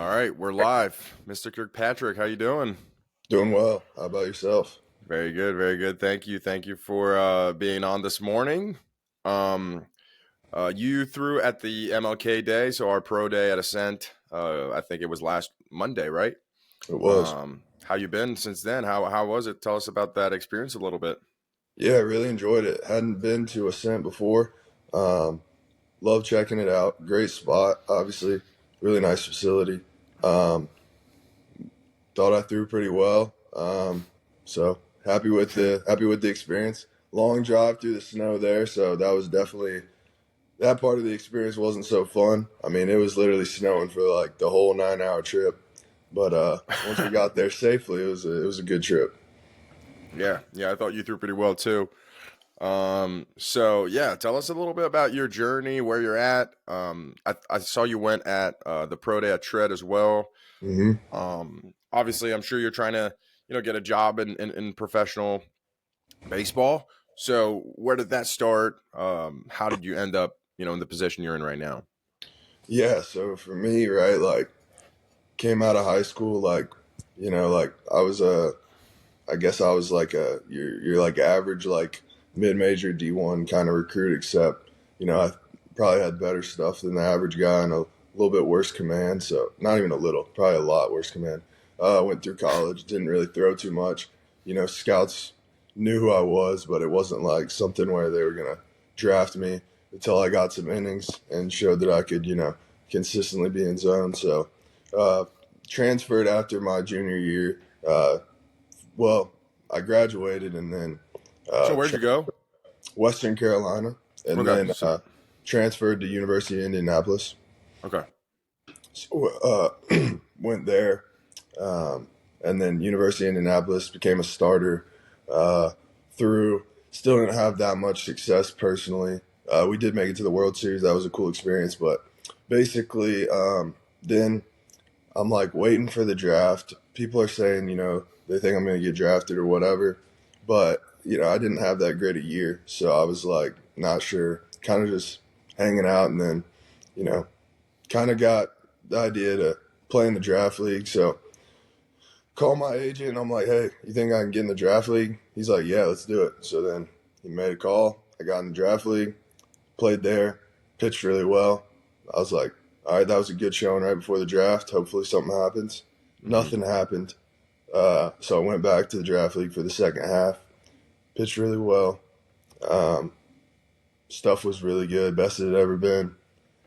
All right, we're live. Mr. Kirkpatrick, how you doing? Doing well. How about yourself? Very good, very good. Thank you. Thank you for being on this morning. Um, you threw at the MLK Day, so our pro day at Ascent. I think it was last Monday, right? It was. How you been since then? How was it? Tell us about that experience a little bit. Yeah, I really enjoyed it. Hadn't been to Ascent before. Um, Love checking it out. Great spot, obviously. Really nice facility. Um, Thought I threw pretty well. So happy with the experience. Long drive through the snow there, so that was definitely that part of the experience wasn't so fun. I mean, it was literally snowing for like the whole 9 hour trip. But once we got there safely, it was a good trip. Yeah, yeah, I thought you threw pretty well too. So yeah, tell us a little bit about your journey, where you're at. I saw you went at the pro day at Tread as well. hmm Obviously, I'm sure you're trying to, get a job in professional baseball. So where did that start? How did you end up, in the position you're in right now? Yeah, so for me, right, like came out of high school, like I was I guess I was like you're like average like mid major D1 kind of recruit, except I probably had better stuff than the average guy and a little bit worse command. So not even a little, probably a lot worse command. Went through college, didn't really throw too much. Scouts knew who I was, but it wasn't like something where they were gonna draft me until I got some innings and showed that I could, consistently be in zone. So uh, transferred after my junior year. Well, I graduated and then So where'd you go? Western Carolina, and Okay. then transferred to University of Indianapolis. Okay. So, went there, and then University of Indianapolis became a starter. Uh, through Still didn't have that much success personally. We did make it to the World Series. That was a cool experience, but basically, then I'm like waiting for the draft. People are saying, they think I'm going to get drafted or whatever. But, I didn't have that great a year. So I was like, not sure, kind of just hanging out. And then, you know, kind of got the idea to play in the draft league. So call my agent and I'm like, hey, you think I can get in the draft league? He's like, yeah, let's do it. So then he made a call. I got in the draft league, played there, pitched really well. I was like, all right, that was a good showing right before the draft. Hopefully something happens. Mm-hmm. Nothing happened. So I went back to the draft league for the second half, pitched really well. Um, Stuff was really good, best it had ever been.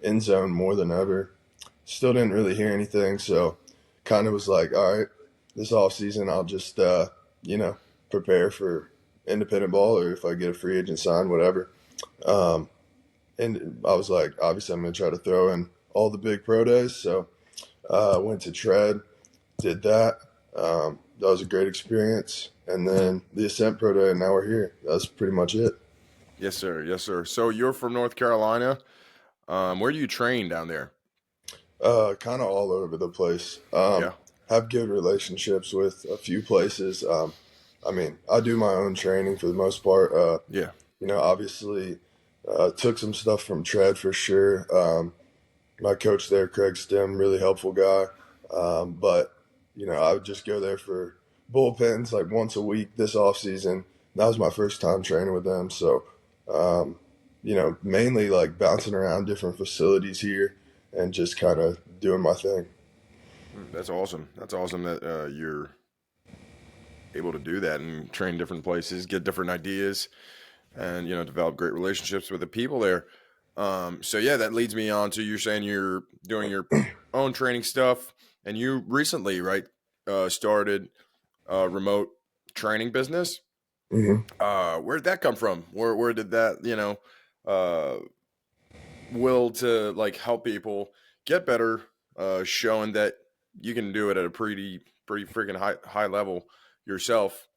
In zone more than ever. Still didn't really hear anything, so kind of was like, all right, this off season I'll just you know prepare for independent ball or if I get a free agent sign, whatever. Um, and I was like, obviously I'm going to try to throw in all the big pro days. So went to Tread, did that. That was a great experience. And then the Ascent Pro Day, and now we're here. That's pretty much it. Yes, sir. Yes, sir. So you're from North Carolina. Where do you train down there? Kind of all over the place. Yeah. Have good relationships with a few places. I mean, I do my own training for the most part. Yeah. Obviously, took some stuff from Tread for sure. My coach there, Craig Stem, really helpful guy. But I would just go there for bullpens like once a week this off season. That was my first time training with them, so um, mainly like bouncing around different facilities here and just kind of doing my thing. That's awesome. That's awesome that you're able to do that and train different places, get different ideas, and develop great relationships with the people there. So yeah, that leads me on to you're saying you're doing your own training stuff, and you recently, right, started a remote training business. hmm Where did that come from? Where did that uh, will to like help people get better, showing that you can do it at a pretty freaking high level yourself.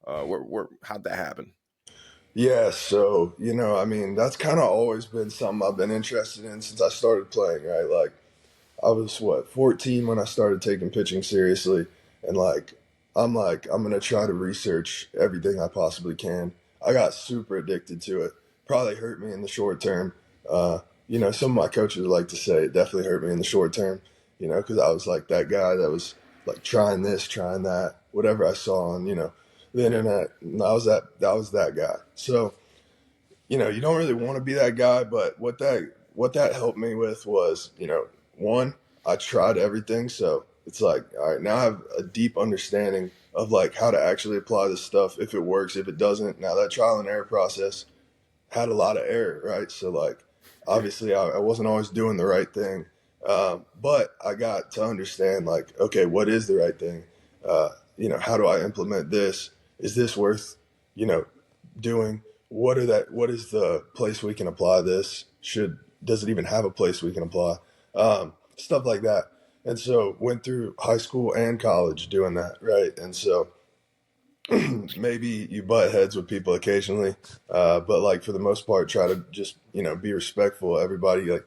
How'd that happen? Yeah, so I mean, that's kind of always been something I've been interested in since I started playing. Right, like I was 14 when I started taking pitching seriously, and like I'm gonna try to research everything I possibly can. I got super addicted to it. Probably hurt me in the short term. Some of my coaches like to say it definitely hurt me in the short term, because I was like that guy that was like trying this, trying that, whatever I saw on, the Yeah. internet. And I was that guy. So, you don't really want to be that guy, but what that helped me with was, one, I tried everything. So it's like, all right, now I have a deep understanding of like how to actually apply this stuff, if it works, if it doesn't. Now that trial and error process had a lot of error, right? So like, Yeah. obviously, I wasn't always doing the right thing, but I got to understand like, okay, what is the right thing? How do I implement this? Is this worth, you know, doing? What is the place we can apply this? Does it even have a place we can apply? Stuff like that. And so went through high school and college doing that, right? And so maybe you butt heads with people occasionally, but like for the most part, try to just be respectful. Everybody, like,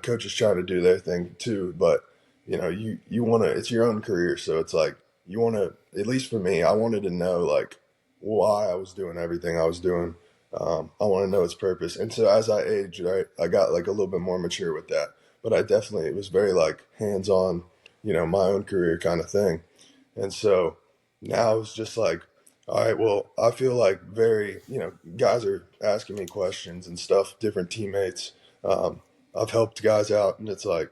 coaches try to do their thing too, but you want to. It's your own career, so it's like you want to. At least for me, I wanted to know like why I was doing everything I was doing. I want to know its purpose, and so as I aged, right, I got like a little bit more mature with that. But I definitely it was very like hands on, my own career kind of thing, and so now it's just like, all right, well, I feel like guys are asking me questions and stuff, different teammates. I've helped guys out, and it's like,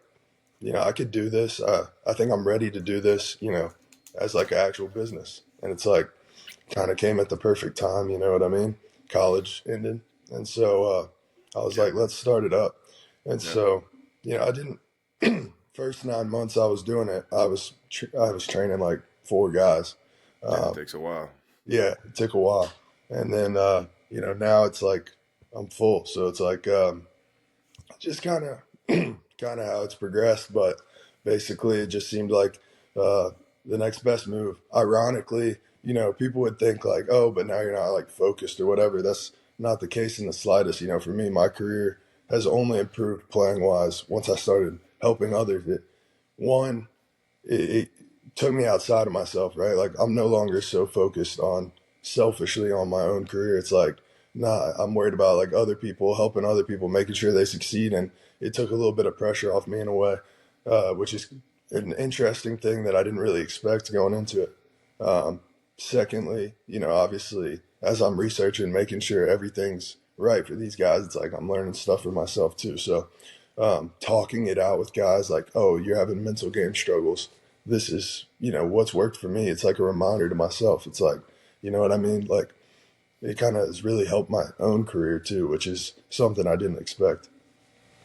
I could do this. I think I'm ready to do this, as like an actual business. And it's like, kind of came at the perfect time, you know what I mean? College ended. And so I was Yeah. like, let's start it up. And Yeah. so, I didn't, first 9 months I was doing it, I was training like four guys. Yeah. It Um, takes a while. yeah, it took a while. And then, now it's like I'm full. So it's like, just kind of, kind of how it's progressed. But basically, it just seemed like uh, the next best move. Ironically, people would think like, oh, but now you're not like focused or whatever. That's not the case in the slightest. For me, my career has only improved playing wise once I started helping others. It took me outside of myself, right? Like I'm no longer so focused on selfishly on my own career. It's like, nah, I'm worried about like other people, helping other people, making sure they succeed. And it took a little bit of pressure off me in a way, which is an interesting thing that I didn't really expect going into it. Um, Secondly, obviously, as I'm researching, making sure everything's right for these guys, it's like I'm learning stuff for myself too. So, talking it out with guys like, oh, you're having mental game struggles. This is, what's worked for me. It's like a reminder to myself. It's like, you know what I mean? Like, it kind of has really helped my own career too, which is something I didn't expect.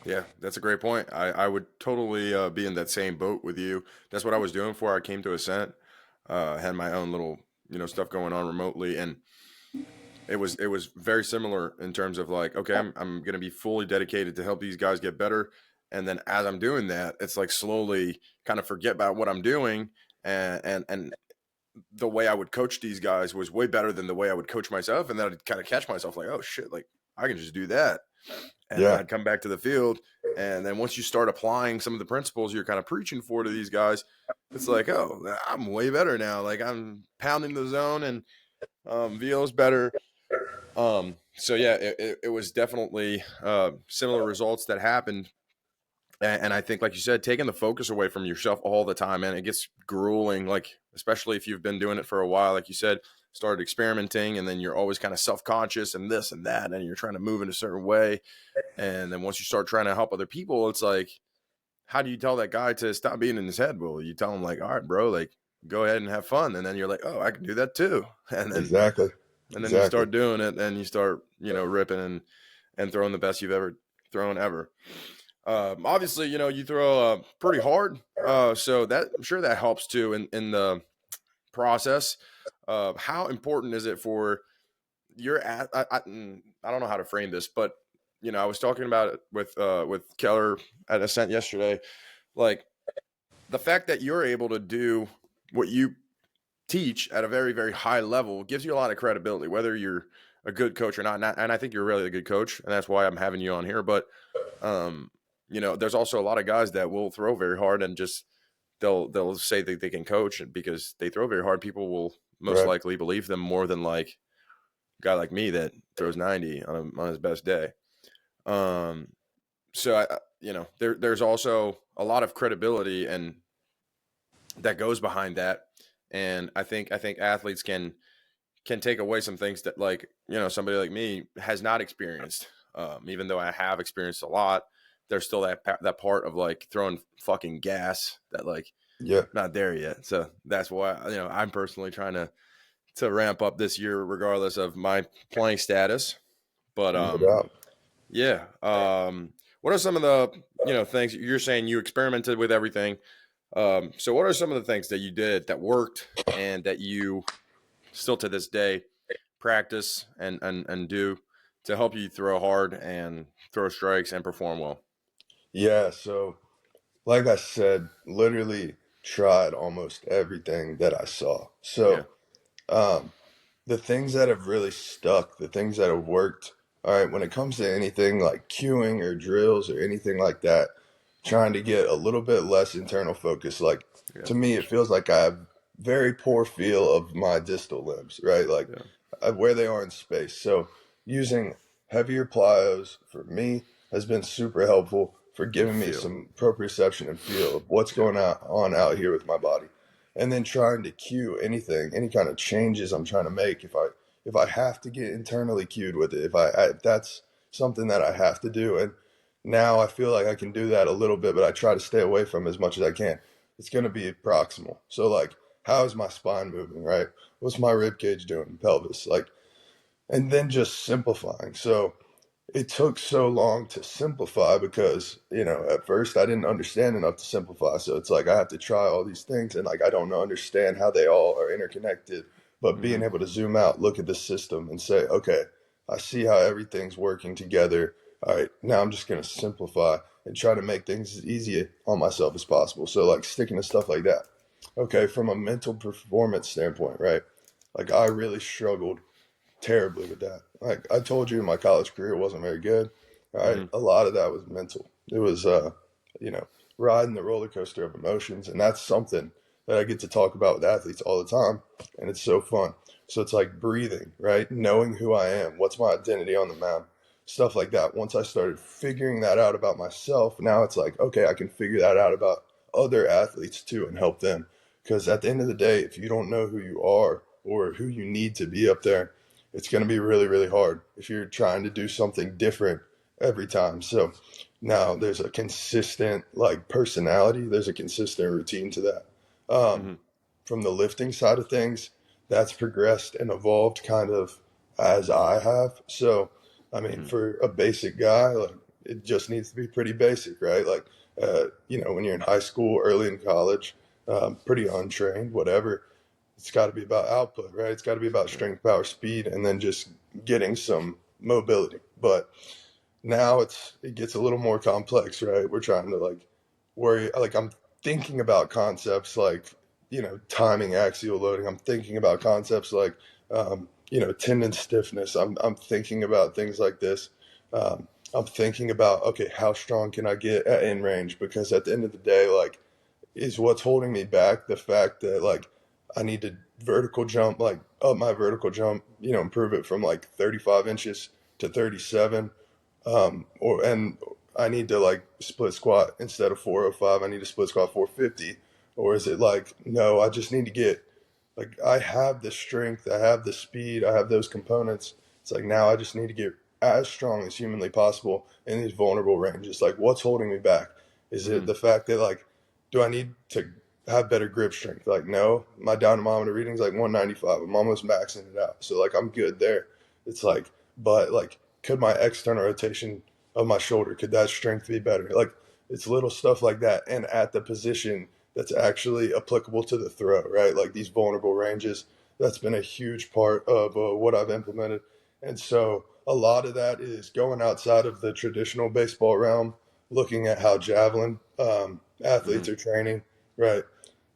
Yeah, that's a great point. I would totally be in that same boat with you. That's what I was doing before I came to Ascent. Had my own little, stuff going on remotely, and it was very similar in terms of like, okay, I'm gonna be fully dedicated to help these guys get better, and then as I'm doing that, it's like slowly kind of forget about what I'm doing, and the way I would coach these guys was way better than the way I would coach myself, and then I'd kind of catch myself like, oh shit, like I can just do that, and then Yeah, I'd come back to the field, and then once you start applying some of the principles you're kind of preaching for to these guys, it's like, oh, I'm way better now. Like I'm pounding the zone and VO's better. So yeah, it was definitely similar results that happened. And I think, like you said, taking the focus away from yourself all the time, man, it gets grueling. Like, especially if you've been doing it for a while, like you said, started experimenting, and then you're always kind of self conscious and this and that, and you're trying to move in a certain way. And then once you start trying to help other people, it's like, how do you tell that guy to stop being in his head? Well, you tell him like, all right, bro, like go ahead and have fun. And then you're like, oh, I can do that too. exactly. And then you Exactly. start doing it and you start, ripping and throwing the best you've ever thrown ever. Obviously, you throw pretty hard. So that I'm sure that helps too in the process. How important is it for I don't know how to frame this, but I was talking about it with Keller at Ascent yesterday. Like the fact that you're able to do what you teach at a very, very high level gives you a lot of credibility, whether you're a good coach or not. And I think you're really a good coach, and that's why I'm having you on here. But um, there's also a lot of guys that will throw very hard and just they'll say that they can coach because they throw very hard. People will most Right. likely believe them more than like a guy like me that throws 90 on his best day. Um, so there's also a lot of credibility and that goes behind that. And I think athletes can take away some things that, like, somebody like me has not experienced. Even though I have experienced a lot, there's still that part of like throwing fucking gas that, like, Yeah, not there yet. So that's why I'm personally trying to ramp up this year, regardless of my playing status. But no doubt. yeah. What are some of the things you're saying you experimented with everything? So what are some of the things that you did that worked and that you still to this day practice and do to help you throw hard and throw strikes and perform well? Yeah, so like I said, literally tried almost everything that I saw. Yeah. So, um, the things that have really stuck, the things that have worked, all right, when it comes to anything like cueing or drills or anything like that, trying to get a little bit less internal focus. Like, Yeah. to me, it feels like I have very poor feel of my distal limbs, right? Like Yeah. where they are in space. So using heavier plyos for me has been super helpful for And giving me feel. some proprioception and feel of what's Yeah. on out here with my body. And then trying to cue anything, any kind of changes I'm trying to make. If I have to get internally cued with it, if that's something that I have to do, and now I feel like I can do that a little bit, but I try to stay away from as much as I can. It's going to be proximal. So like, how is my spine moving, right? What's my rib cage doing, pelvis, like, and then just simplifying. So it took so long to simplify because at first I didn't understand enough to simplify, so it's like I have to try all these things and like I don't understand how they all are interconnected, but being Hmm. able to zoom out, look at the system and say, okay, I see how everything's working together. All right, now I'm just going to simplify and try to make things as easy on myself as possible. So like sticking to stuff like that. Okay, from a mental performance standpoint, right, like I really struggled terribly with that. Like I told you, my college career wasn't very good. All right, Hmm. a lot of that was mental. It was, you know, riding the roller coaster of emotions, and that's something that I get to talk about with athletes all the time, and it's so fun. So it's like breathing, right? Knowing who I am, what's my identity on the mound, stuff like that. Once I started figuring that out about myself, now it's like, okay, I can figure that out about other athletes too and help them. Because at the end of the day, if you don't know who you are or who you need to be up there, it's going to be really, really hard if you're trying to do something different every time. So now there's a consistent like personality, there's a consistent routine to that. Um, Hmm. from the lifting side of things, that's progressed and evolved kind of as I have. So, I mean, Hmm. for a basic guy, like it just needs to be pretty basic, right? Like, when you're in high school, early in college, pretty untrained, whatever, it's got to be about output, right? It's got to be about Yeah. strength, power, speed, and then just getting some mobility. But now it gets a little more complex, right? We're trying to like worry, like I'm thinking about concepts like timing axial loading. I'm thinking about concepts like tendon stiffness. I'm thinking about things like this. I'm thinking about, okay, how strong can I get at in range? Because at the end of the day, like, is what's holding me back the fact that like I need to vertical jump, like up my vertical jump, improve it from like 35 inches to 37. And I need to like split squat instead of 405, I need to split squat 450. Or is it like, no, I just need to get, like, I have the strength, I have the speed, I have those components. It's like now I just need to get as strong as humanly possible in these vulnerable ranges. Like, what's holding me back? Is it Hmm. the fact that, like, do I need to have better grip strength? Like, no, my dynamometer reading's like 195. I'm almost maxing it out. So, like, I'm good there. It's like, but, like, could my external rotation of my shoulder, could that strength be better? Like, it's little stuff like that. And at the position that's actually applicable to the throw, right? Like these vulnerable ranges, that's been a huge part of what I've implemented. And so a lot of that is going outside of the traditional baseball realm, looking at how javelin Hmm. athletes are training, right?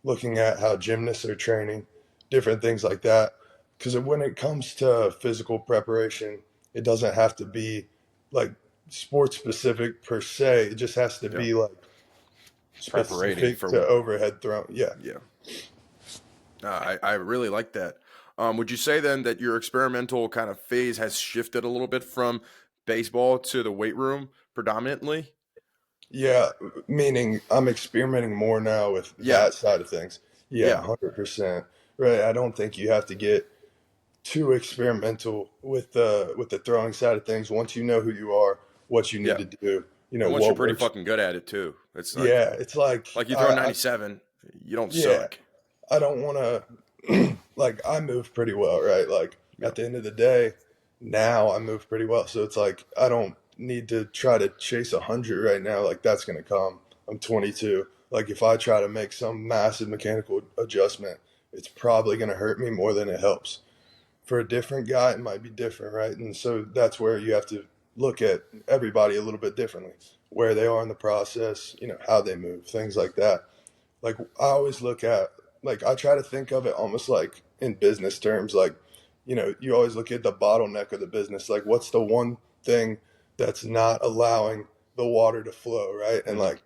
Looking at how gymnasts are training, different things like that. Because when it comes to physical preparation, it doesn't have to be like sports specific per se. It just has to Yeah. be like Preparating specific for. to overhead throw. Yeah. Yeah. I really like that. Would you say then that your experimental kind of phase has shifted a little bit from baseball to the weight room predominantly? Yeah, meaning I'm experimenting more now with Yeah, that side of things. Yeah, yeah, 100%. Right. I don't think you have to get too experimental with the throwing side of things. Once you know who you are, what you need yeah. to do, And once you're what pretty works. fucking good at it too, it's Yeah, it's like you throw 97, you don't yeah, suck. I don't want to like I move pretty well, right? Like Yeah, at the end of the day, now I move pretty well. So it's like I don't need to try to chase 100 right now. Like that's going to come. I'm 22. Like if I try to make some massive mechanical adjustment, it's probably going to hurt me more than it helps. For a different guy, it might be different, right? And so that's where you have to look at everybody a little bit differently, where they are in the process, how they move, things like that. Like I always look at, like I try to think of it almost like in business terms, like, you always look at the bottleneck of the business, like what's the one thing that's not allowing the water to flow, right? And hmm like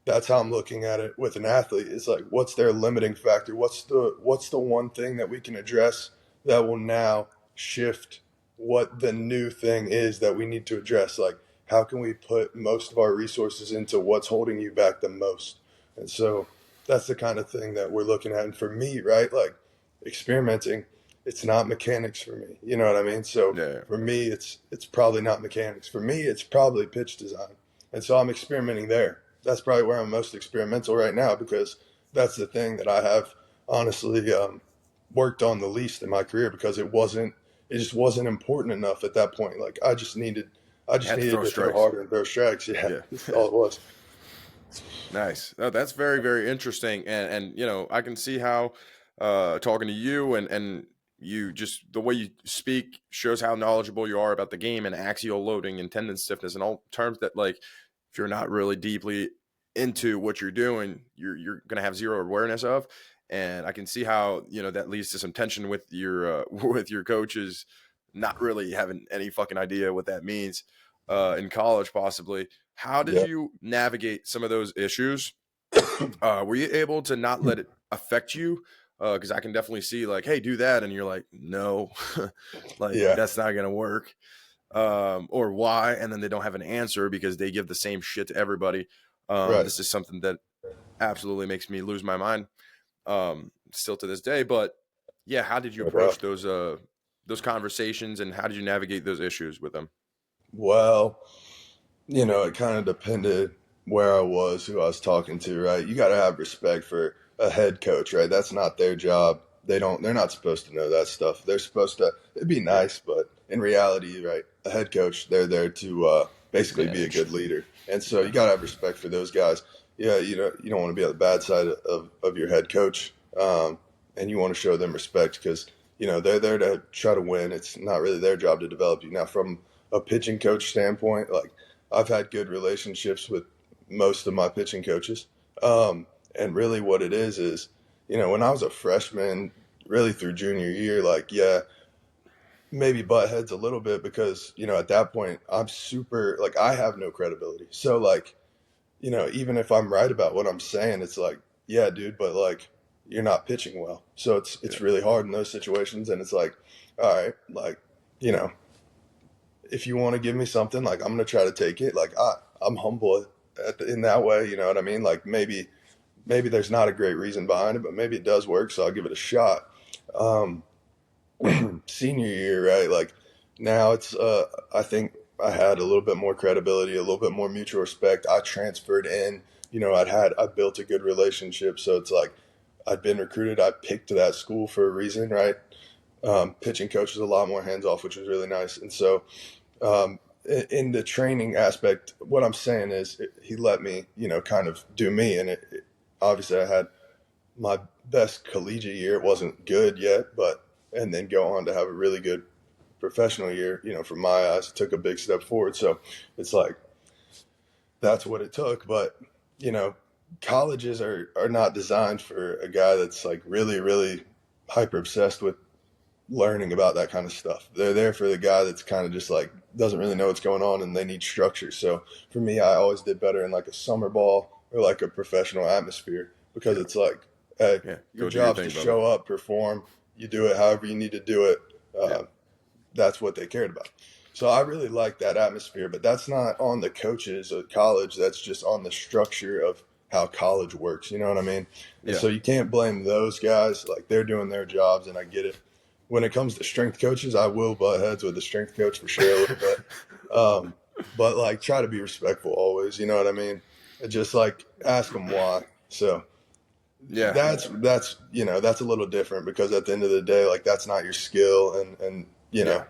that's how I'm looking at it with an athlete. It's like what's their limiting factor? What's the one thing that we can address that will now shift what the new thing is that we need to address? Like how can we put most of our resources into what's holding you back the most? And so that's the kind of thing that we're looking at. And for me, right, like experimenting, it's not mechanics for me. You know what I mean? So yeah, for me, it's probably not mechanics. For me, it's probably pitch design. And so I'm experimenting there. That's probably where I'm most experimental right now because that's the thing that I have honestly worked on the least in my career because it just wasn't important enough at that point. Like I you just had to needed throw to throw strikes. harder and throw strikes. Yeah, Yeah. that's all it was. Nice. No, that's very, very interesting. And I can see how talking to you and you just the way you speak shows how knowledgeable you are about the game and axial loading and tendon stiffness and all terms that like if you're not really deeply into what you're doing, you're gonna have zero awareness of. And I can see how, that leads to some tension with your with your coaches not really having any fucking idea what that means in college possibly. How did Yeah. you navigate some of those issues? Were you able to not let it affect you? Because I can definitely see like, hey, do that, and you're like, no, like Yeah. that's not gonna work. Or why? And then they don't have an answer because they give the same shit to everybody. Right. This is something that absolutely makes me lose my mind still to this day. But yeah, how did you No doubt. approach those conversations, and how did you navigate those issues with them? Well, it kind of depended where I was, who I was talking to, right? You got to have respect for a head coach, right? That's not their job. They're not supposed to know that stuff. They're supposed to, it'd be Yeah, nice, but in reality, right? A head coach, they're there to basically be a manage. good leader. And so Yeah, you got to have respect for those guys. Yeah, you don't want to be on the bad side of your head coach. And you want to show them respect because, they're there to try to win. It's not really their job to develop you. Now, from a pitching coach standpoint, like, I've had good relationships with most of my pitching coaches. And really, what it is, when I was a freshman, really through junior year, like, yeah, maybe butt heads a little bit because, at that point, I'm super, like, I have no credibility. So, like, even if I'm right about what I'm saying, it's like, yeah, dude, but like, you're not pitching well. So it's yeah, really hard in those situations. And it's like, all right, like, you know, if you want to give me something, like I'm gonna try to take it. Like I'm humble in that way. You know what I mean? Like maybe there's not a great reason behind it, but maybe it does work, so I'll give it a shot. Um, Senior year, right? Like now it's I think I had a little bit more credibility, a little bit more mutual respect. I transferred in. I built a good relationship, so it's like I'd been recruited. I picked that school for a reason, right? Pitching coach was a lot more hands off, which was really nice, and so um, in the training aspect, what I'm saying is he let me, kind of do me. And obviously I had my best collegiate year. It wasn't good yet, and then go on to have a really good professional year, from my eyes, it took a big step forward. So it's like, that's what it took. But, you know, colleges are not designed for a guy that's like really, really hyper obsessed with learning about that kind of stuff. They're there for the guy that's kind of just like doesn't really know what's going on and they need structure. So for me, I always did better in like a summer ball or like a professional atmosphere because yeah, it's like, hey, yeah. your Go do your job's to thing, brother. show up, perform, you do it however you need to do it. Yeah, That's what they cared about. So I really like that atmosphere, but that's not on the coaches at college. That's just on the structure of how college works. You know what I mean? And Yeah. so you can't blame those guys. Like they're doing their jobs, and I get it. When it comes to strength coaches, I will butt heads with the strength coach for sure a little bit. Um, but like try to be respectful always. You know what I mean? And just like ask them why. So Yeah. that's that's a little different because at the end of the day, like that's not your skill, and Yeah.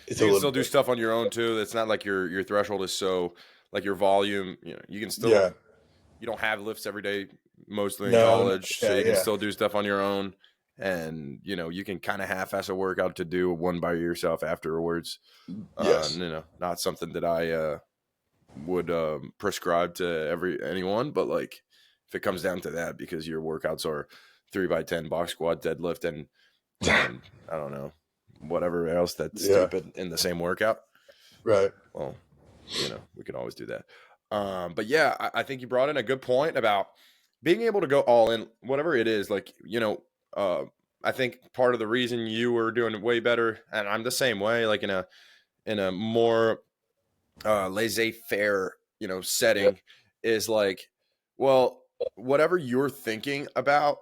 it's a You can little still do bit. stuff on your own too. It's not like your threshold is so like your volume. You can still Yeah. you don't have lifts every day mostly in No. college, so Yeah. you can Yeah. still do stuff on your own, and you can kind of half-ass a workout to do one by yourself afterwards. Yes. Not something that I would prescribe to anyone, but like if it comes down to that, because your workouts are 3x10 box squat, deadlift, and I don't know whatever else that's Yeah. stupid in the same workout. Right. Well, we can always do that. But yeah, I think you brought in a good point about being able to go all in, whatever it is. Like, I think part of the reason you were doing way better, and I'm the same way, like in a more laissez-faire, Yeah. setting, is like, well, whatever you're thinking about,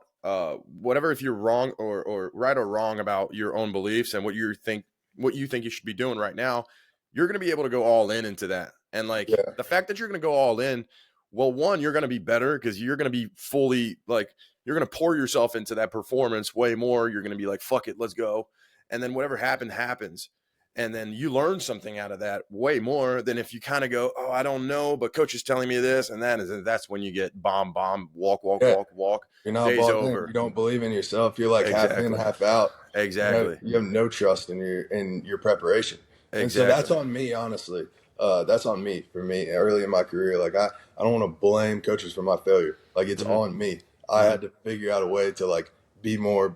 whatever, if you're wrong or right or wrong about your own beliefs and what you think you should be doing right now, you're going to be able to go all in into that. And like Yeah. the fact that you're going to go all in, well, one, you're going to be better because you're going to be fully like, you're going to pour yourself into that performance way more. You're going to be like, fuck it, let's go. And then whatever happened, happens. And then you learn something out of that way more than if you kind of go, oh, I don't know, but coach is telling me this, and that's when you get bomb, walk, walk, Yeah. walk, walk. You're not Day's bought in. You over. don't believe in yourself. You're like half in, Exactly. half out. Exactly. You have no trust in your preparation, and so that's Exactly. on me. Honestly, that's on me. For me, early in my career, like I don't want to blame coaches for my failure. Like it's Mm-hmm. on me. I Mm-hmm. had to figure out a way to like be more,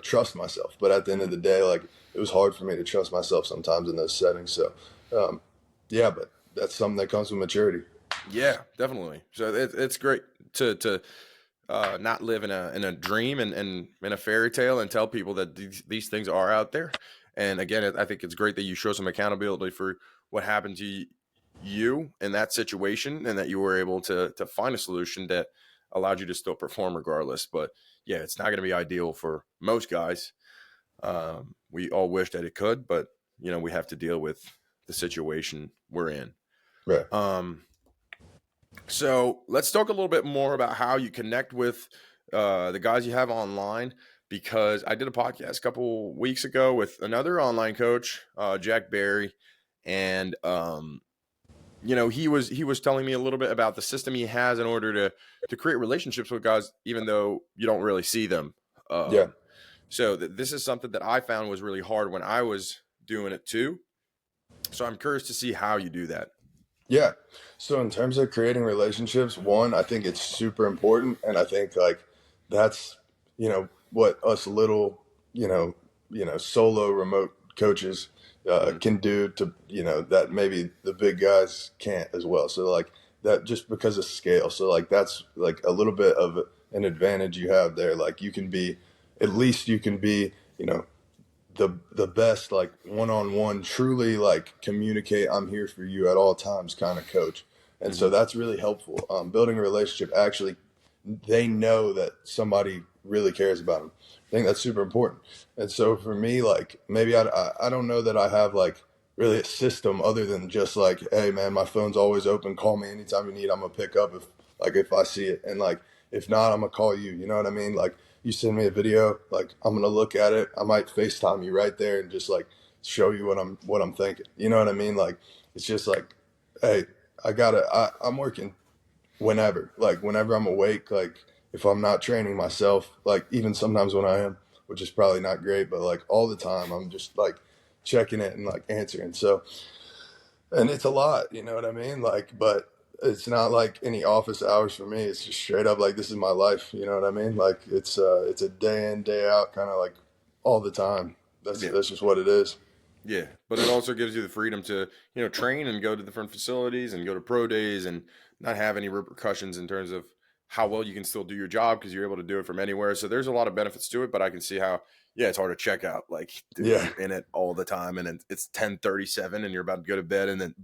trust myself. But at the end of Mm-hmm. the day, like it was hard for me to trust myself sometimes in those settings. So, um, yeah, but that's something that comes with maturity. Yeah, definitely. So it's great to not live in a dream and in a fairy tale, and tell people that these things are out there. And again, I think it's great that you show some accountability for what happened to you in that situation, and that you were able to find a solution that allowed you to still perform regardless. But yeah, it's not going to be ideal for most guys. We all wish that it could, but we have to deal with the situation we're in. Right. Um, so let's talk a little bit more about how you connect with the guys you have online, because I did a podcast a couple weeks ago with another online coach, Jack Barry, and he was telling me a little bit about the system he has in order to create relationships with guys, even though you don't really see them. Yeah. So this is something that I found was really hard when I was doing it too. So I'm curious to see how you do that. Yeah. So in terms of creating relationships, one, I think it's super important, and I think like that's what us little solo remote coaches Mm-hmm. can do to that maybe the big guys can't as well. So like that just because of scale. So like that's like a little bit of an advantage you have there. Like you can be at least you can be the best like one-on-one truly like communicate I'm here for you at all times kind of coach, and Mm-hmm. so that's really helpful. Building a relationship, actually they know that somebody really cares about them. I think that's super important. And so for me, like maybe I don't know that I have like really a system other than just like, hey man, my phone's always open, call me anytime you need, I'm gonna pick up if I see it, and like if not, I'm gonna call you. You know what I mean? Like you send me a video, like I'm gonna look at it. I might FaceTime you right there and just like show you what I'm thinking. You know what I mean? Like it's just like, hey, I'm working whenever I'm awake, like if I'm not training myself, like even sometimes when I am, which is probably not great, but like all the time I'm just like checking it and like answering. So, and it's a lot, you know what I mean? Like, but it's not like any office hours for me. It's just straight up like this is my life. You know what I mean? Like it's a day in day out kind of like all the time. That's Yeah. that's just what it is. Yeah, but it also gives you the freedom to, train and go to different facilities and go to pro days and not have any repercussions in terms of how well you can still do your job because you're able to do it from anywhere. So there's a lot of benefits to it, but I can see how, yeah, it's hard to check out. Like, dude, Yeah. you're in it all the time, and it's 10:37, and you're about to go to bed, and then,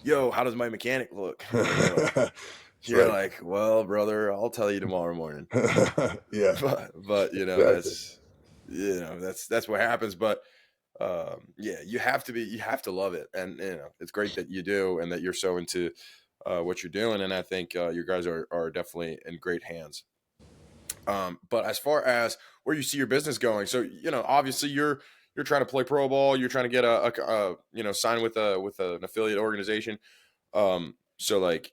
yo, how does my mechanic look? And It's you're like, like, well, brother, I'll tell you tomorrow morning. yeah, But exactly. that's what happens. But yeah, you have to love it, and it's great that you do, and that you're so into what you're doing, and I think you guys are definitely in great hands. But as far as where you see your business going, so obviously you're trying to play pro ball, you're trying to get sign with an affiliate organization. So like,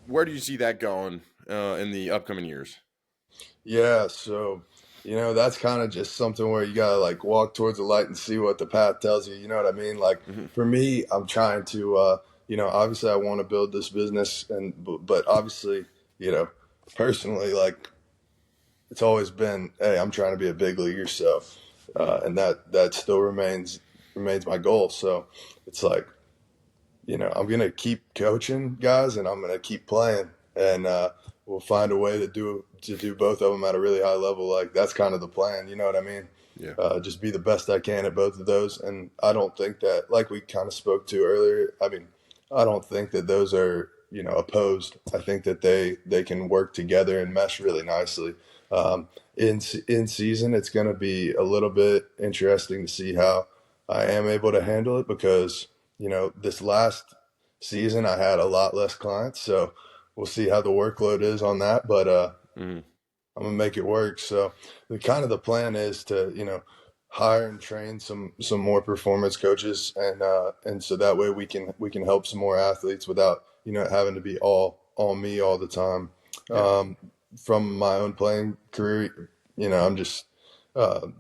where do you see that going in the upcoming years? Yeah, so that's kind of just something where you gotta like walk towards the light and see what the path tells you. You know what I mean? Like Hmm. for me, I'm trying to, obviously I want to build this business, and but obviously, you know, personally, like it's always been, hey, I'm trying to be a big leaguer, so and that still remains my goal. So it's like, I'm gonna keep coaching guys, and I'm gonna keep playing, and we'll find a way to do both of them at a really high level. Like that's kind of the plan. You know what I mean? Yeah. Just be the best I can at both of those, and I don't think that, like we kind of spoke to earlier. I mean, I don't think that those are opposed. I think that they can work together and mesh really nicely. Um, in season, it's going to be a little bit interesting to see how I am able to handle it because this last season I had a lot less clients, so we'll see how the workload is on that. But Hmm. I'm gonna make it work. So the plan is to hire and train some more performance coaches, and so that way we can help some more athletes without having to be all me all the time. Yeah. Um, from my own playing career, I'm just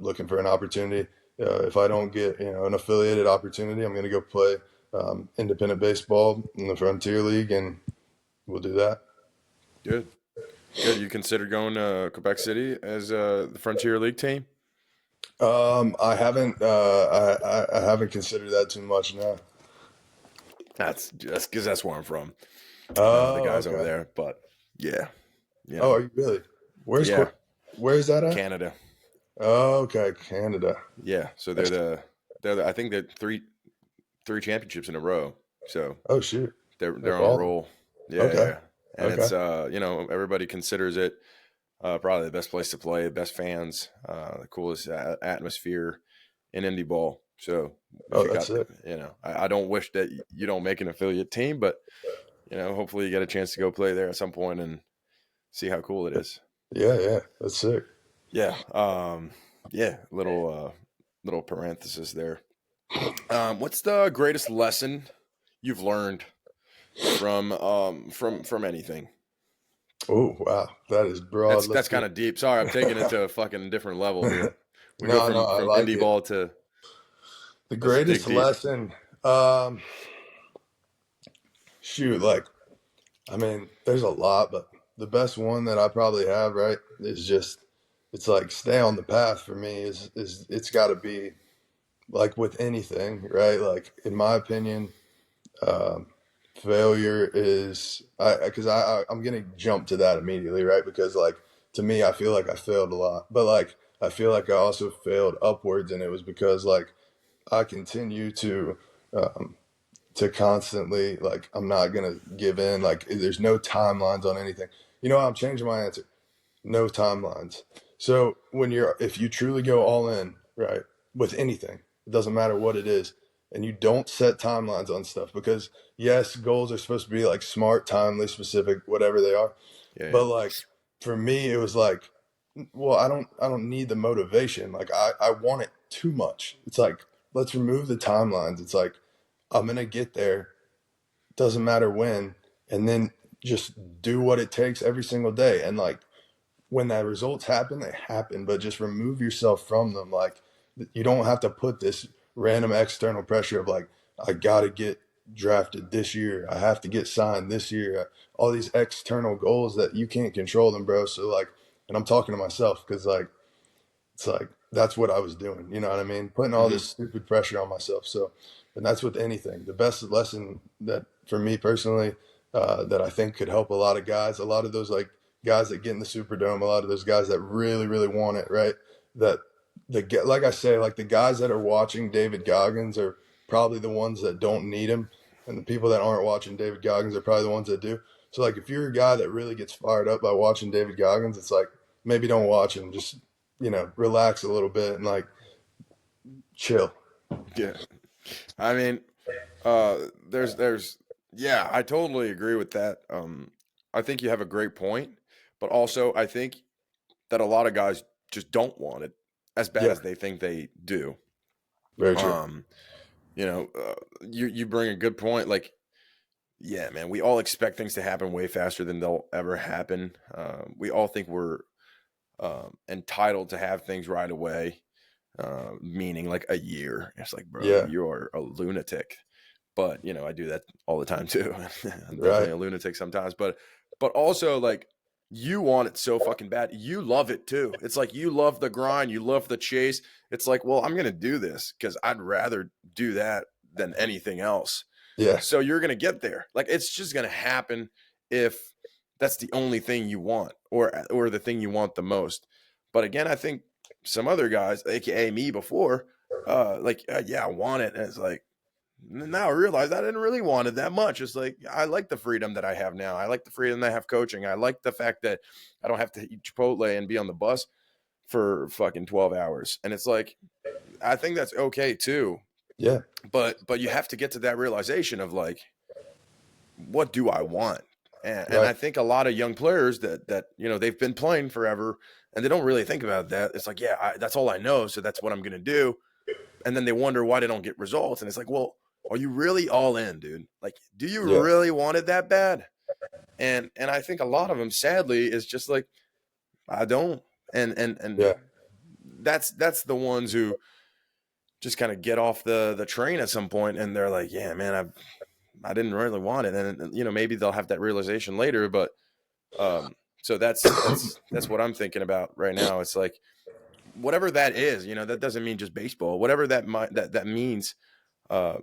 looking for an opportunity. If I don't get an affiliated opportunity, I'm going to go play independent baseball in the Frontier League, and we'll do that. Good. Good. You considered going to Quebec City as the Frontier League team? I haven't. I haven't considered that too much now. That's just because that's where I'm from. The Oh, guys over okay. there, but yeah, you Oh, know, are you really? Where's yeah, Where's that at? Canada. Oh, okay, Canada. Yeah, so That's, I think they're three championships in a row. So oh shoot, they're that's on a awesome. roll. Yeah, Okay, yeah, and okay. it's everybody considers it probably the best place to play, the best fans, the coolest atmosphere in indie ball. So if Oh, you that's got, it. I don't wish that you don't make an affiliate team, but hopefully you get a chance to go play there at some point and see how cool it is. Yeah, yeah, that's sick. Yeah. Yeah. Little parenthesis there. What's the greatest lesson you've learned from anything? Oh, wow, that is broad. That's Let's kind get. of deep. Sorry, I'm taking it to a fucking different level here. We go No, no, I from like indie it. ball to The let's dig greatest deep. lesson. Um, Shoot, like I mean, there's a lot, but the best one that I probably have, right, is just it's like stay on the path for me is it's got to be like with anything, right? Like in my opinion, um, failure is I'm gonna jump to that immediately, right? Because like to me, I feel like I failed a lot, but like I feel like I also failed upwards, and it was because like I continue um, to constantly like I'm not gonna give in. Like there's no timelines on anything. I'm changing my answer. No timelines. So if you truly go all in, right, with anything, it doesn't matter what it is, and you don't set timelines on stuff because yes, goals are supposed to be like smart, timely, specific, whatever they are. Yeah, yeah. But like for me, it was like, well, I don't need the motivation. Like I want it too much. It's like let's remove the timelines. It's like I'm gonna get there, doesn't matter when, and then just do what it takes every single day. And like when that results happen, they happen, but just remove yourself from them. Like you don't have to put this random external pressure of like, I gotta get drafted this year. I have to get signed this year. All these external goals that you can't control them, bro. So like, and I'm talking to myself because like it's like that's what I was doing. You know what I mean? Putting all Hmm. this stupid pressure on myself. So, and that's with anything. The best lesson that for me personally that I think could help a lot of guys. A lot of those like guys that get in the Superdome, a lot of those guys that really, really want it, right? That like I say, like the guys that are watching David Goggins are probably the ones that don't need him, and the people that aren't watching David Goggins are probably the ones that do. So like if you're a guy that really gets fired up by watching David Goggins, it's like maybe don't watch him. Just relax a little bit and like chill. Yeah. I mean, there's yeah, I totally agree with that. I think you have a great point, but also I think that a lot of guys just don't want it as bad Yeah, as they think they do. very true. Um, you bring a good point. Like, yeah, man, we all expect things to happen way faster than they'll ever happen. We all think we're entitled to have things right away, meaning like a year. It's like, bro, Yeah, you're a lunatic. But I do that all the time too. I'm definitely right. a lunatic sometimes, but also like you want it so fucking bad. You love it too. It's like you love the grind, you love the chase. It's like, well, I'm gonna do this because I'd rather do that than anything else. Yeah, So you're gonna get there. Like it's just gonna happen if that's the only thing you want, or the thing you want the most. But again, I think some other guys, aka me before, yeah, I want it. And it's like now I realize I didn't really want it that much. It's like I like the freedom that I have now. I like the freedom that I have coaching. I like the fact that I don't have to eat Chipotle and be on the bus for fucking 12 hours. And it's like I think that's okay too. yeah, But you have to get to that realization of like, what do I want? And I right. think a lot of young players that they've been playing forever and they don't really think about that. It's like, yeah, that's all I know, so that's what I'm gonna do. And then they wonder why they don't get results. And it's like, well, are you really all in, dude? Like, do you Yeah, really want it that bad? And I think a lot of them, sadly, is just like, I don't. And yeah, that's the ones who just kind of get off the train at some point, and they're like, yeah, man, I didn't really want it, and maybe they'll have that realization later, but so that's what I'm thinking about right now. It's like whatever that is, that doesn't mean just baseball. Whatever that means, uh,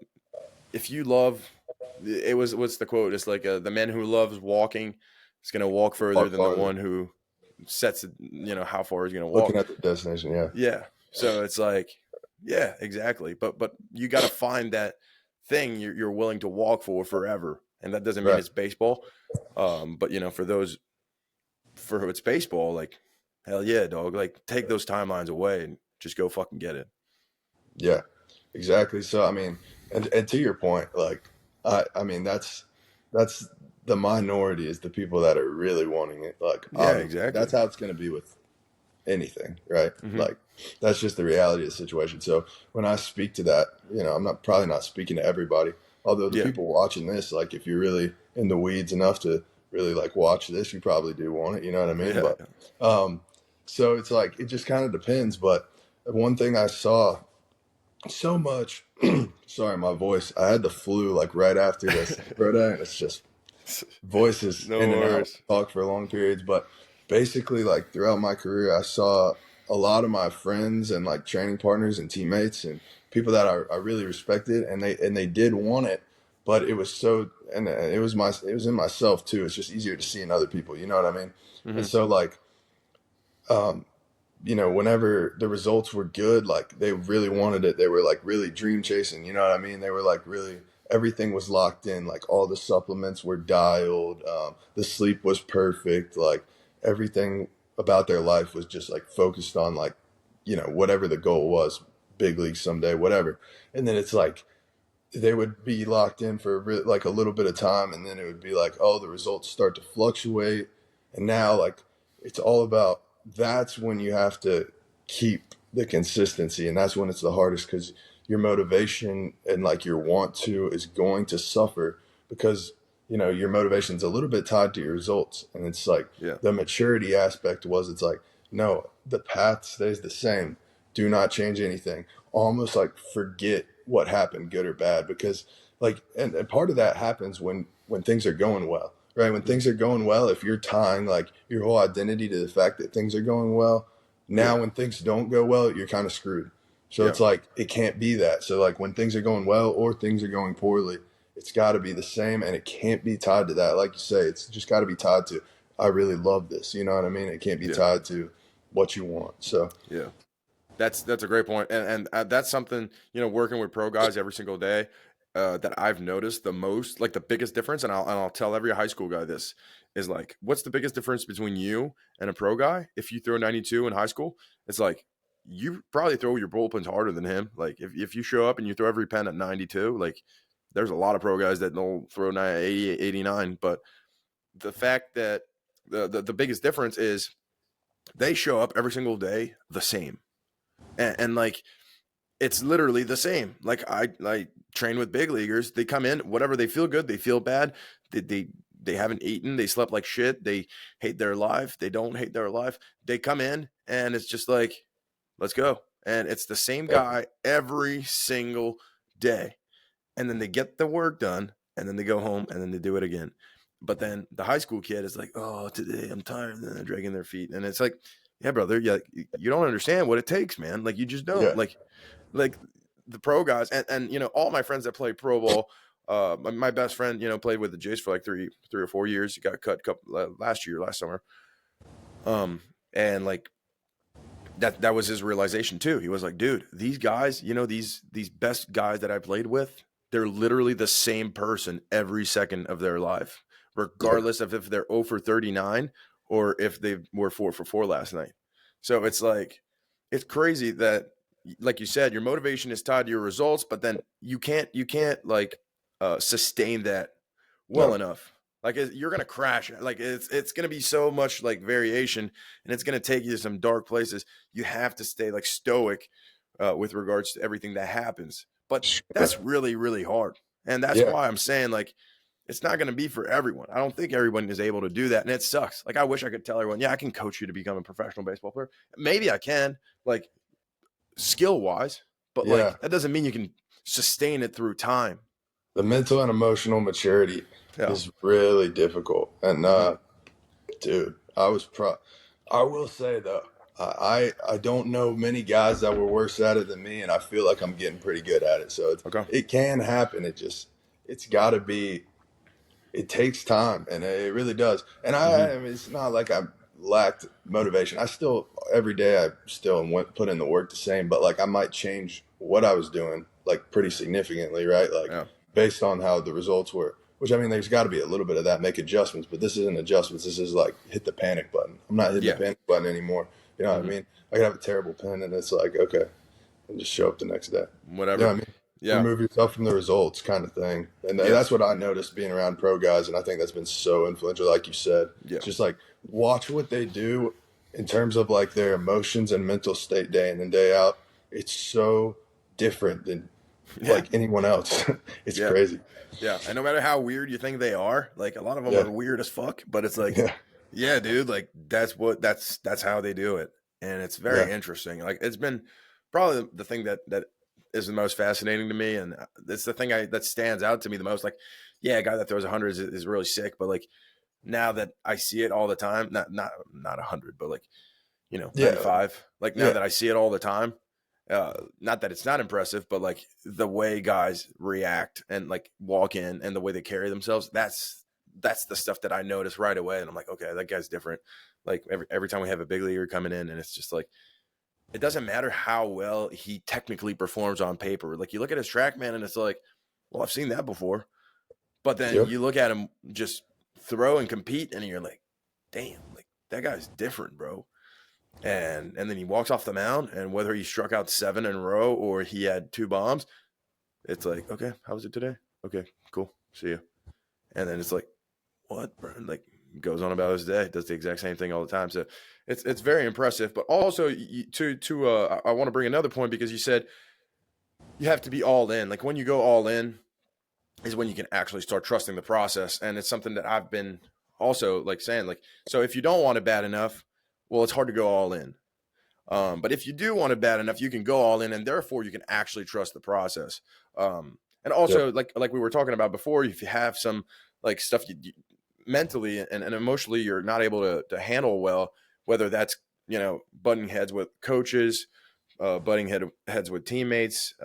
if you love, it was what's the quote? It's like the man who loves walking is going to walk further walk than the farther. one who sets it, how far he's going to Looking walk. at the destination. Yeah, Yeah. So it's like, yeah, exactly. But you got to find that thing you're willing to walk for forever, and that doesn't mean right. it's baseball. But for who it's baseball, like hell yeah, dog. Like take those timelines away and just go fucking get it. Yeah, exactly. So I mean, and to your point, like I mean that's the minority is the people that are really wanting it. Like Yeah, obviously, exactly. that's how it's going to be with anything, right? Hmm. Like that's just the reality of the situation. So when I speak to that, I'm not probably not speaking to everybody. Although the Yeah, people watching this, like if you're really in the weeds enough to really like watch this, you probably do want it. You know what I mean? yeah, But um, so it's like it just kind of depends. But one thing I saw so much. Sorry, my voice. I had the flu like right after this, Rhoda, and it's just voices no in and out. worries. Talk for long periods, but basically, like throughout my career, I saw a lot of my friends and like training partners and teammates and people that I really respected, and they did want it, but it was so, and it was in myself too. It's just easier to see in other people. You know what I mean? And Hmm. so like. Um, whenever the results were good, like they really wanted it. They were like really dream chasing. You know what I mean? They were like really, everything was locked in. Like all the supplements were dialed. The sleep was perfect. Like everything about their life was just like focused on like, whatever the goal was, big league someday, whatever. And then it's like, they would be locked in for like a little bit of time, and then it would be like, oh, the results start to fluctuate, and now like it's all about, that's when you have to keep the consistency, and that's when it's the hardest because your motivation and like your want to is going to suffer because your motivation's a little bit tied to your results, and it's like Yeah, the maturity aspect was, it's like, no, the path stays the same, do not change anything, almost like forget what happened, good or bad, because like, and part of that happens when things are going well, right? When mhm, things are going well, if you're tying like your whole identity to the fact that things are going well, yeah, now when things don't go well, you're kind of screwed. So yeah, it's like it can't be that. So like when things are going well or things are going poorly, it's got to be the same, and it can't be tied to that. Like you say, it's just got to be tied to, I really love this. You know what I mean? It can't be Yeah. tied to what you want. So, Yeah. That's a great point, and that's something, working with pro guys every single day, that I've noticed the most, like the biggest difference, and I'll tell every high school guy this is like, what's the biggest difference between you and a pro guy? If you throw 92 in high school, it's like you probably throw your bullpens harder than him. Like if you show up and you throw every pen at 92, like there's a lot of pro guys that don't throw 80, 89, but the fact that the biggest difference is they show up every single day the same, and like it's literally the same. Like I train with big leaguers. They come in, whatever, they feel good, they feel bad. They haven't eaten, they slept like shit, they hate their life, they don't hate their life. They come in and it's just like, let's go. And it's the same yeah, guy every single day. And then they get the work done and then they go home and then they do it again. But then the high school kid is like, oh, today I'm tired, and then they're dragging their feet. And it's like, yeah, brother, yeah, you don't understand what it takes, man. Like you just don't. yeah, Like the pro guys, and all my friends that play pro ball. My best friend, played with the Jays for like three or 4 years. He got cut last summer. And like that was his realization too. He was like, dude, these guys, these best guys that I played with, they're literally the same person every second of their life, yeah, regardless of if they're 0 for 39 or if they were 4 for 4 last night. So it's like, it's crazy that, like you said, your motivation is tied to your results, but then you can't like sustain that well no, enough. Like you're gonna crash. Like it's gonna be so much like variation, and it's gonna take you to some dark places. You have to stay like stoic with regards to everything that happens. But sure. that's really really hard, and that's Yeah, why I'm saying like it's not going to be for everyone. I don't think everyone is able to do that, and it sucks. Like I wish I could tell everyone, yeah, I can coach you to become a professional baseball player. Maybe I can, like skill wise, but yeah. like that doesn't mean you can sustain it through time. The mental and emotional maturity Yeah. is really difficult. And Mm-hmm. dude, I will say though, I don't know many guys that were worse at it than me, and I feel like I'm getting pretty good at it. So Okay. it can happen. It's got to be. It takes time, and it really does. And Mm-hmm. I mean, it's not like I lacked motivation. I still every day I still put in the work the same, but like I might change what I was doing like pretty significantly, right? Like Yeah. based on how the results were. Which I mean, there's got to be a little bit of that, make adjustments, but this isn't adjustments. This is like hit the panic button. I'm not hitting the Yeah. panic button anymore. You know what I Mm-hmm. mean? I could have a terrible pen, and it's like okay, and just show up the next day. You know Whatever. what I mean? Yeah. Remove yourself from the results kind of thing. And Yeah. that's what I noticed being around pro guys. And I think that's been so influential, like you said. Yeah. It's just like watch what they do in terms of like their emotions and mental state day in and day out. It's so different than Yeah. like anyone else. It's Yeah. crazy. Yeah. And no matter how weird you think they are, like a lot of them Yeah. are weird as fuck, but it's like, Yeah. yeah, dude, like that's how they do it. And it's Yeah. very interesting. Like it's been probably the thing that is the most fascinating to me, and it's the thing that stands out to me the most. Like, yeah, a guy that throws 100 is really sick, but like now that I see it all the time, not 100, but like Yeah. 95. Like now Yeah. that I see it all the time, not that it's not impressive, but like the way guys react and like walk in and the way they carry themselves, that's the stuff that I notice right away. And I'm like, okay, that guy's different. Like every time we have a big leaguer coming in, and it's just like it doesn't matter how well he technically performs on paper. Like you look at his track man, and it's like, well, I've seen that before. But then Yeah. you look at him just throw and compete, and you're like, damn, like that guy's different, bro. And then he walks off the mound, and whether he struck out 7 in a row or he had 2 bombs, it's like, okay, how was it today? Okay, cool, see you. And then it's like, what, bro? Like goes on about his day, does the exact same thing all the time. So it's very impressive. But also I want to bring another point, because you said you have to be all in. Like when you go all in is when you can actually start trusting the process, and it's something that I've been also like saying, like, so if you don't want it bad enough, well, it's hard to go all in. But if you do want it bad enough, you can go all in, and therefore you can actually trust the process. And Yep. also, like we were talking about before, if you have some like stuff you mentally and emotionally you're not able to handle well, whether that's butting heads with coaches, heads with teammates,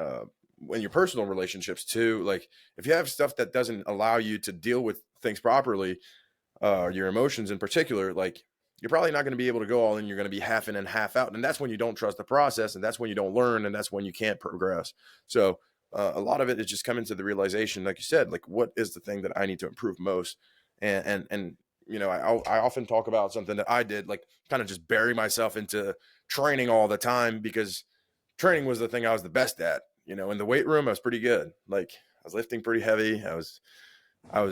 in your personal relationships too. Like if you have stuff that doesn't allow you to deal with things properly, your emotions in particular, like you're probably not going to be able to go all in. You're going to be half in and half out. And that's when you don't trust the process. And that's when you don't learn. And that's when you can't progress. So a lot of it is just coming to the realization, like you said, like what is the thing that I need to improve most? And you know, I often talk about something that I did, like kind of just bury myself into training all the time because training was the thing I was the best at. You know, in the weight room, I was pretty good. Like I was lifting pretty heavy. I was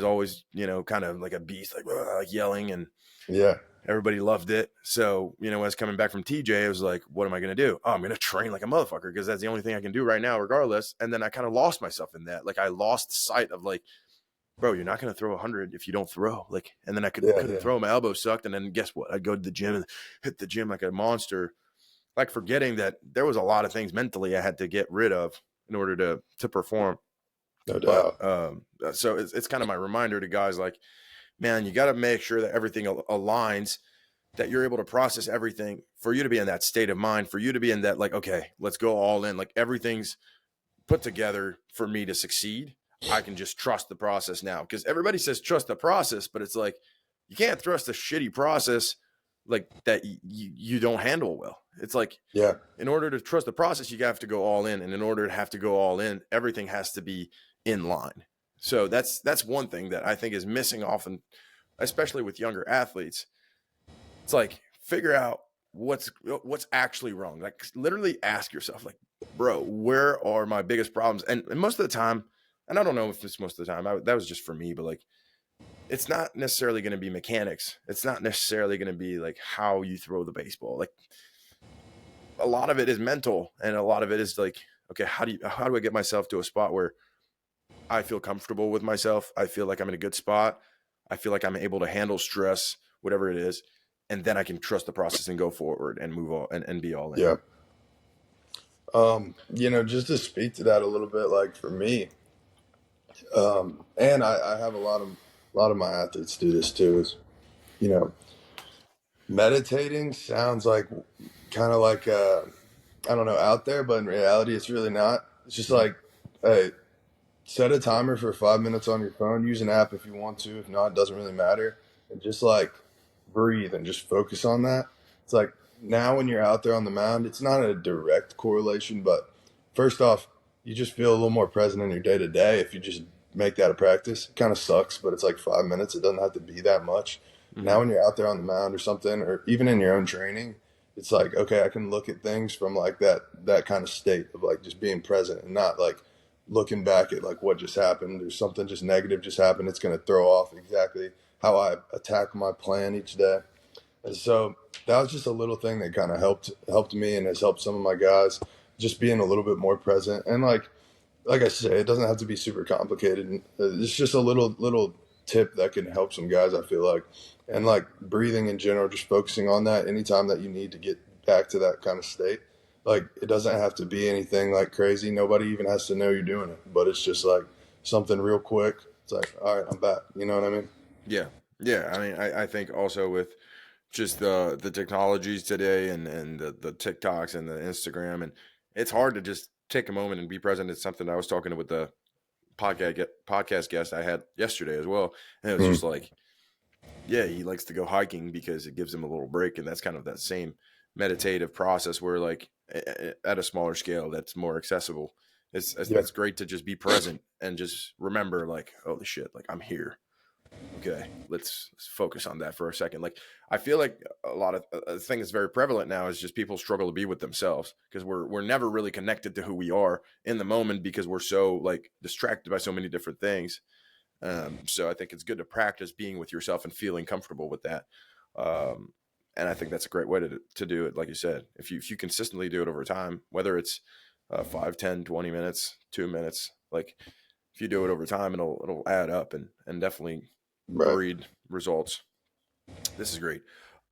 always, you know, kind of like a beast, like yelling, and Yeah. everybody loved it. So, you know, when I was coming back from TJ, I was like, what am I going to do? Oh, I'm going to train like a motherfucker because that's the only thing I can do right now, regardless. And then I kind of lost myself in that. Like I lost sight of like, bro, you're not going to throw 100 if you don't throw. Like, and then I Yeah. couldn't Yeah. throw. My elbow sucked. And then guess what? I'd go to the gym and hit the gym like a monster, like forgetting that there was a lot of things mentally I had to get rid of in order to perform. No But doubt. so it's kind of my reminder to guys like, man, you got to make sure that everything aligns, that you're able to process everything for you to be in that state of mind, for you to be in that, like, okay, let's go all in. Like everything's put together for me to succeed. I can just trust the process now. Because everybody says trust the process, but it's like, you can't trust a shitty process like that you don't handle well. It's like, Yeah. in order to trust the process, you have to go all in. And in order to have to go all in, everything has to be in line. So that's one thing that I think is missing often, especially with younger athletes. It's like figure out what's actually wrong. Like literally ask yourself, like, bro, where are my biggest problems? And most of the time, and I don't know if it's most of the time, that was just for me, but like it's not necessarily going to be mechanics. It's not necessarily going to be like how you throw the baseball. Like a lot of it is mental, and a lot of it is like, okay, how do I get myself to a spot where I feel comfortable with myself? I feel like I'm in a good spot. I feel like I'm able to handle stress, whatever it is, and then I can trust the process and go forward and move on and be all in. Yeah. You know, just to speak to that a little bit, like for me, and I have a lot of my athletes do this too. Is you know, meditating sounds like kind of like I don't know out there, but in reality, it's really not. It's just Mm-hmm. like, hey, set a timer for 5 minutes on your phone. Use an app if you want to. If not, it doesn't really matter. And just like breathe and just focus on that. It's like now when you're out there on the mound, it's not a direct correlation, but first off, you just feel a little more present in your day to day if you just make that a practice. It kind of sucks, but it's like 5 minutes. It doesn't have to be that much. Mm-hmm. Now when you're out there on the mound or something, or even in your own training, it's like, okay, I can look at things from like that kind of state of like just being present and not like looking back at like what just happened or something just negative just happened. It's going to throw off exactly how I attack my plan each day. And so that was just a little thing that kind of helped me and has helped some of my guys, just being a little bit more present. And like I say, it doesn't have to be super complicated. It's just a little tip that can help some guys, I feel like. And like breathing in general, just focusing on that anytime that you need to get back to that kind of state. Like it doesn't have to be anything like crazy. Nobody even has to know you're doing it. But it's just like something real quick. It's like, all right, I'm back. You know what I mean? Yeah, yeah. I mean, I think also with just the technologies today and the TikToks and the Instagram, and it's hard to just take a moment and be present. It's something I was talking with the podcast guest I had yesterday as well, and it was Mm, just like, yeah, he likes to go hiking because it gives him a little break, and that's kind of that same meditative process where like at a smaller scale that's more accessible. yeah, It's great to just be present and just remember like, holy shit, like I'm here. Okay, let's focus on that for a second. Like I feel like a lot of a thing that's very prevalent now is just people struggle to be with themselves because we're never really connected to who we are in the moment because we're so like distracted by so many different things. So I think it's good to practice being with yourself and feeling comfortable with that. Um, and I think that's a great way to do it. Like you said, if you consistently do it over time, whether it's 5, 10, 20 minutes, 2 minutes, like if you do it over time, it'll add up and definitely right. breed results. This is great.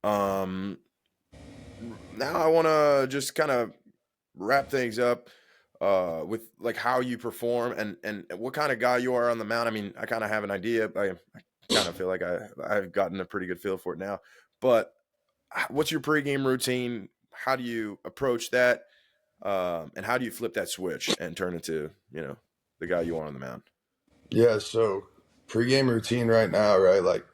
Um, Now I want to just kind of wrap things up with like how you perform and what kind of guy you are on the mound. I mean, I kind of have an idea. I kind of feel like I've gotten a pretty good feel for it now. But what's your pregame routine? How do you approach that? And how do you flip that switch and turn into, the guy you want on the mound? Yeah, so pregame routine right now, right? Like,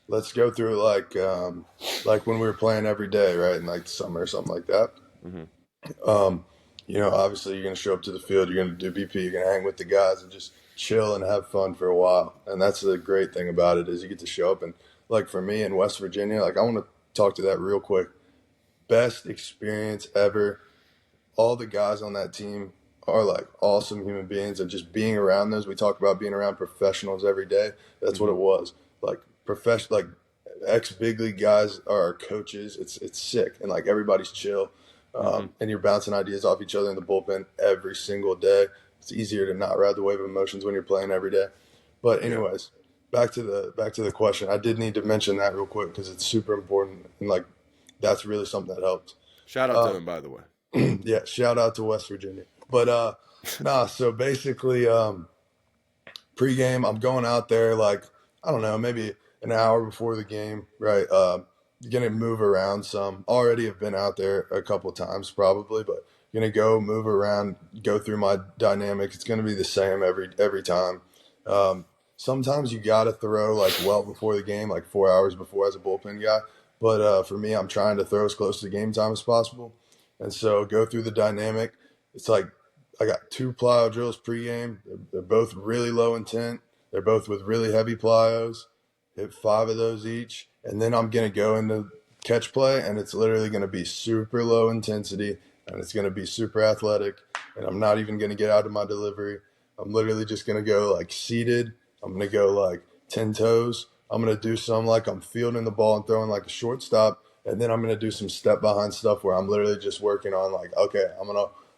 let's go through like when we were playing every day, right? In like the summer or something like that. Hmm. Um, Obviously you're gonna show up to the field, you're gonna do BP, you're gonna hang with the guys and just chill and have fun for a while. And that's the great thing about it is you get to show up and like for me in West Virginia, like I want to talk to that real quick. Best experience ever. All the guys on that team are like awesome human beings, and just being around those. We talk about being around professionals every day. That's what Hmm. it was. Like professional, like ex big league guys are our coaches. It's sick, and like everybody's chill, Hmm. and you're bouncing ideas off each other in the bullpen every single day. It's easier to not ride the wave of emotions when you're playing every day. But Yeah. anyways, back to the question. I did need to mention that real quick because it's super important, and like that's really something that helped. Shout out to Uh, him, by the way. yeah, shout out to West Virginia. But nah, so basically pregame I'm going out there like I don't know, maybe an hour before the game, right? Gonna move around some. Already have been out there a couple times probably, but gonna go move around, go through my dynamic. It's gonna be the same every time. Um, Sometimes you gotta throw like well before the game, like 4 hours before as a bullpen guy. But for me, I'm trying to throw as close to game time as possible. And so go through the dynamic. It's like I got two plyo drills pregame. They're both really low intent. They're both with really heavy plyos. Hit 5 of those each, and then I'm gonna go into catch play, and it's literally gonna be super low intensity, and it's gonna be super athletic, and I'm not even gonna get out of my delivery. I'm literally just gonna go like seated. I'm gonna go like 10 toes. I'm gonna do some like I'm fielding the ball and throwing like a shortstop, and then I'm gonna do some step behind stuff where I'm literally just working on like okay, I'm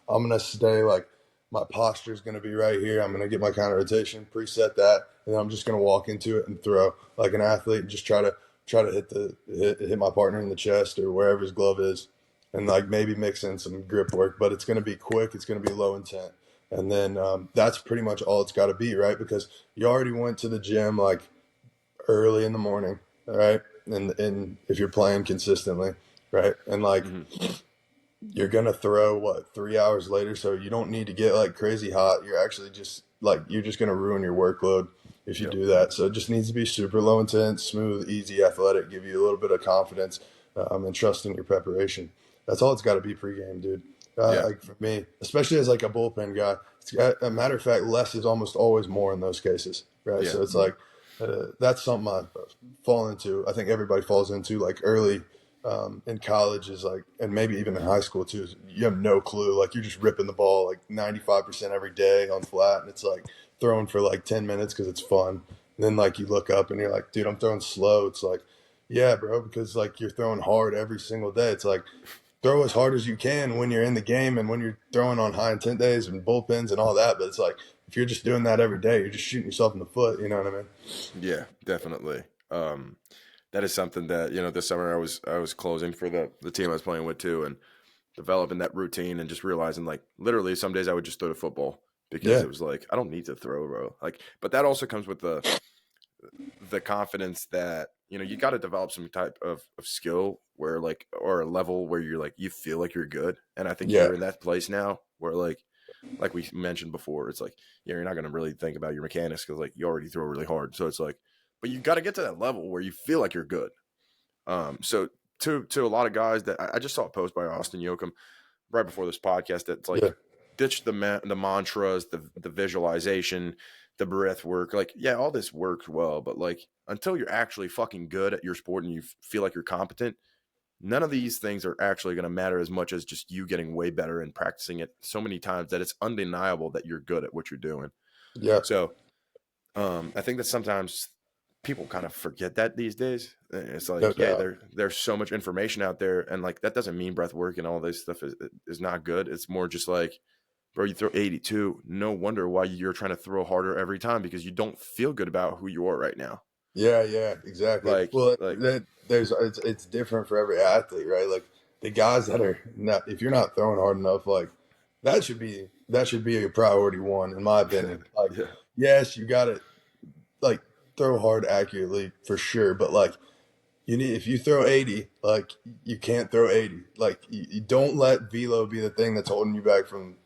gonna stay like my posture is going to be right here. I'm going to get my counter rotation, preset that, and then I'm just going to walk into it and throw like an athlete and just try to hit my partner in the chest or wherever his glove is, and like maybe mix in some grip work. But it's going to be quick. It's going to be low intent, and then that's pretty much all it's got to be, right? Because you already went to the gym like early in the morning, right? And if you're playing consistently, right, and like Hmm. you're gonna throw what 3 hours later, so you don't need to get like crazy hot. You're actually just like you're just gonna ruin your workload if you Yep. do that. So it just needs to be super low intense, smooth, easy, athletic, give you a little bit of confidence and trust in your preparation. That's all it's got to be pregame, dude. Yeah. Like for me, especially as like a bullpen guy, a matter of fact, less is almost always more in those cases, right? Yeah. So it's like that's something I fall into. I think everybody falls into like early in college is like, and maybe even in high school too, is you have no clue. Like you're just ripping the ball like 95% every day on flat, and it's like throwing for like 10 minutes because it's fun. And then like you look up and you're like, dude, I'm throwing slow. It's like, yeah, bro, because like you're throwing hard every single day. It's like throw as hard as you can when you're in the game and when you're throwing on high intent days and bullpens and all that. But it's like if you're just doing that every day, you're just shooting yourself in the foot. You know what I mean? Yeah, definitely. That is something that, this summer I was closing for the team I was playing with too, and developing that routine and just realizing like literally some days I would just throw the football because Yeah, it was like I don't need to throw, bro. Like, but that also comes with the confidence that you got to develop some type of skill where like or a level where you're like you feel like you're good, and I think yeah, you're in that place now where like we mentioned before, it's like you're not going to really think about your mechanics because like you already throw really hard, so it's like but you got to get to that level where you feel like you're good. So to a lot of guys that I just saw a post by Austin Yoakum right before this podcast that's yeah, like ditch the mantras, the visualization, the breath work. Like, yeah, all this works well, but like until you're actually fucking good at your sport and you feel like you're competent, none of these things are actually going to matter as much as just you getting way better and practicing it so many times that it's undeniable that you're good at what you're doing. yeah, So I think that sometimes people kind of forget that these days. It's no like, yeah, doubt. there's so much information out there, and like that doesn't mean breath work and all this stuff is not good. It's more just like, bro, you throw 82. No wonder why you're trying to throw harder every time because you don't feel good about who you are right now. Yeah, yeah, exactly. Like, Well, like, that there's it's different for every athlete, right? Like the guys that are not, if you're not throwing hard enough, like that should be a priority one, in my opinion. Like, yeah, yes, you got to like throw hard accurately for sure, but like You need, if you throw 80, like you can't throw 80. Like you don't let velo be the thing that's holding you back from,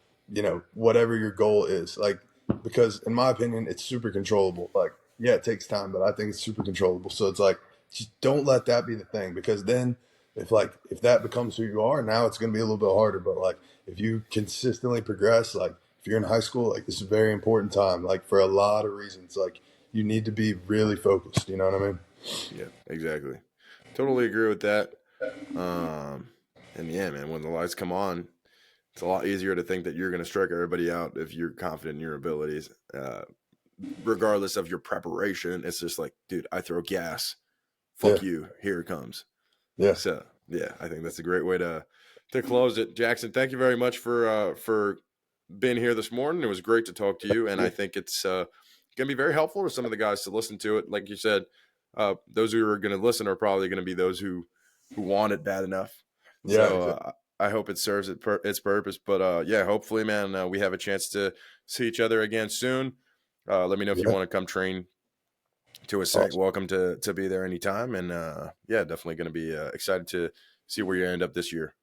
whatever your goal is. Like, because in my opinion, it's super controllable. Like, yeah, it takes time, but I think it's super controllable. So it's like, just don't let that be the thing, because then if that becomes who you are, now it's going to be a little bit harder. But like, if you consistently progress, like if you're in high school, like this is a very important time, like for a lot of reasons. Like you need to be really focused. You know what I mean? Yeah, exactly. Totally agree with that. Um, and yeah, man, when the lights come on, it's a lot easier to think that you're going to strike everybody out if you're confident in your abilities. Regardless of your preparation, it's just like, dude, I throw gas. Yeah. Fuck you. Here it comes. Yeah. So yeah, I think that's a great way to close it. Jackson, thank you very much for being here this morning. It was great to talk to you, and I think it's going to be very helpful for some of the guys to listen to it. Like you said, those who are going to listen are probably going to be those who want it bad enough. Yeah. So Exactly. I hope it serves its purpose. But yeah, hopefully, man, we have a chance to see each other again soon. Let me know if you Yeah. want to come train to a site. Awesome. Welcome to be there anytime. And yeah, definitely going to be excited to see where you end up this year.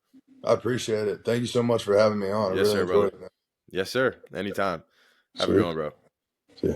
I appreciate it. Thank you so much for having me on. I Yes, really sir, brother. enjoyed it, man. Yes, sir. Anytime. Have a good Sweet. one, bro. See ya.